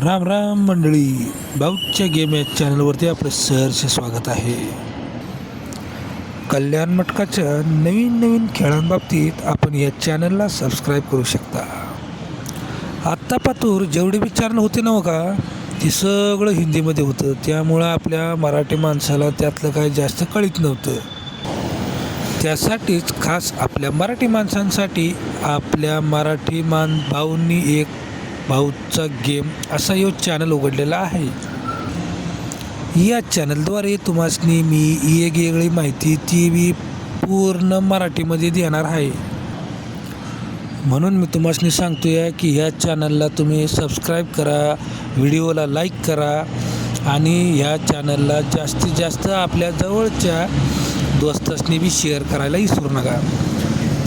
राम राम मंडळी, भाऊच्या गेम या चॅनलवरती आपलं सहर्ष स्वागत आहे. कल्याण मटकाच्या नवीन नवीन खेळांबाबतीत आपण या चॅनलला सबस्क्राईब करू शकता. आत्ता पातूर जेवढे बी चॅनल होते ना का, ते सगळं हिंदीमध्ये होतं. त्यामुळं आपल्या मराठी माणसाला त्यातलं काही जास्त कळत नव्हतं. त्यासाठीच खास आपल्या मराठी माणसांसाठी आपल्या मराठी भाऊंनी एक भाऊचा गेम असा यो चॅनल उघडलेला आहे. या चॅनलद्वारे तुम्हासनी मी वेगवेगळी माहिती ती बी पूर्ण मराठीमध्ये देणार आहे. म्हणून मी तुम्हासनी सांगतो आहे की ह्या चॅनलला तुम्ही सबस्क्राईब करा, व्हिडिओला लाईक करा आणि ह्या चॅनलला जास्तीत जास्त आपल्या जवळच्या दोस्तांनी बी शेअर करायला विसरू नका.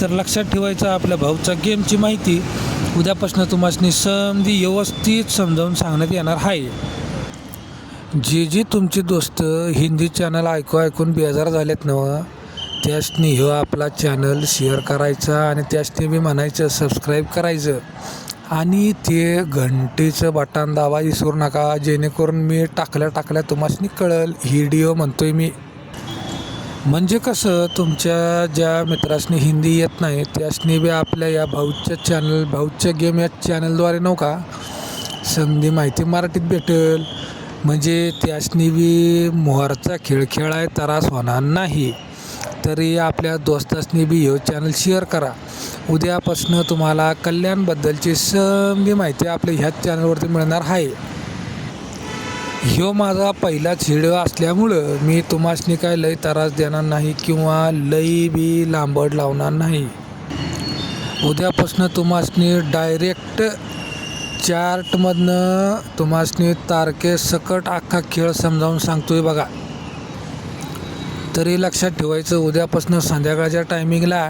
तर लक्षात ठेवायचं, आपल्या भाऊचा गेमची माहिती उद्यापासून तुम्हासनी समधी व्यवस्थित समजावून सांगण्यात येणार आहे. जे तुमचे दोस्त हिंदी चॅनल ऐकून बेजार झालेत ना, त्यासनी ह्यो आपला चॅनल शेअर करायचा आणि त्यासनी बी म्हणायचं सबस्क्राईब करायचं आणि ते घंटेचं बटन दाबा विसरू नका, जेणेकरून मी टाकल्या तुम्हासनी कळल व्हिडिओ म्हणतोय मी. म्हणजे कसं, तुमच्या ज्या मित्रांनी हिंदी येत नाही त्यासनी बी आपल्या या भाऊच्या गेम या चॅनलद्वारे नव्हता संधी माहिती मराठीत भेटेल. म्हणजे त्यासनी बी मोहरचा खेळ खेळाय त्रास होणार नाही. तरी आपल्या दोस्तांनी बी हे चॅनल शेअर करा. उद्यापासून तुम्हाला कल्याणबद्दलची समधी माहिती आपल्या ह्याच चॅनलवरती मिळणार आहे. ह्यो माझा पहिलाच व्हिडिओ असल्यामुळं मी तुम्हासनी काय लय त्रास देणार नाही किंवा लई बी लांबड लावणार नाही. उद्यापासून तुम्हासनी डायरेक्ट चार्टमधनं तुम्हासनी तारखेसकट अख्खा खेळ समजावून सांगतोय बघा. तरी लक्षात ठेवायचं, उद्यापासून संध्याकाळच्या टायमिंगला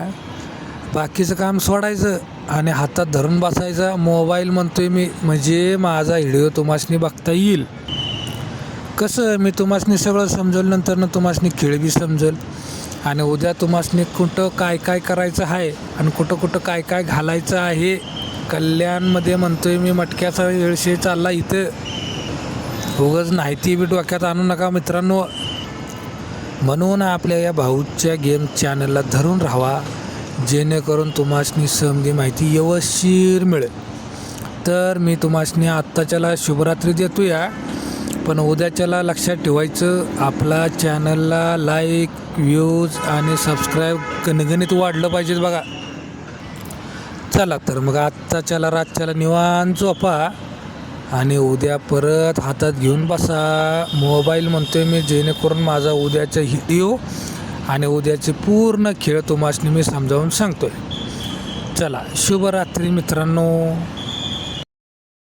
बाकीचं काम सोडायचं आणि हातात धरून बसायचं मोबाईल म्हणतोय मी, म्हणजे माझा व्हिडिओ तुम्हासनी बघता येईल. कसं, मी तुम्हासनी सगळं समजवल्यानंतर तुम्हासनी खेळ बी समजेल आणि उद्या तुम्हासनी कुठं काय काय करायचं आहे आणि कुठं काय घालायचं आहे. कल्याणमध्ये म्हणतोय मी, मटक्याचा वेळशे चालला इथं. उगाच नाही ती बी डोक्यात आणू नका मित्रांनो. म्हणून आपल्या या भाऊच्या गेम चॅनलला धरून राहावा, जेणेकरून तुम्हासनी समधी माहिती व्यवस्थित मिळेल. तर मी तुम्हासनी आत्ताच्याला शुभरात्री देतो या, पण उद्याच्याला लक्षात ठेवायचं, आपला चॅनलला लाईक, व्ह्यूज आणि सबस्क्राईब गणगणित वाढलं पाहिजेत बघा. चला तर मग आत्ताच्याला रातच्याला निवांत झोपा आणि उद्या परत हातात घेऊन बसा मोबाईल म्हणतोय मी, जेणेकरून माझा उद्याचा व्हिडिओ आणि उद्याचे पूर्ण खेळ तुम्हासनी मी समजावून सांगतोय. चला, शुभरात्री मित्रांनो.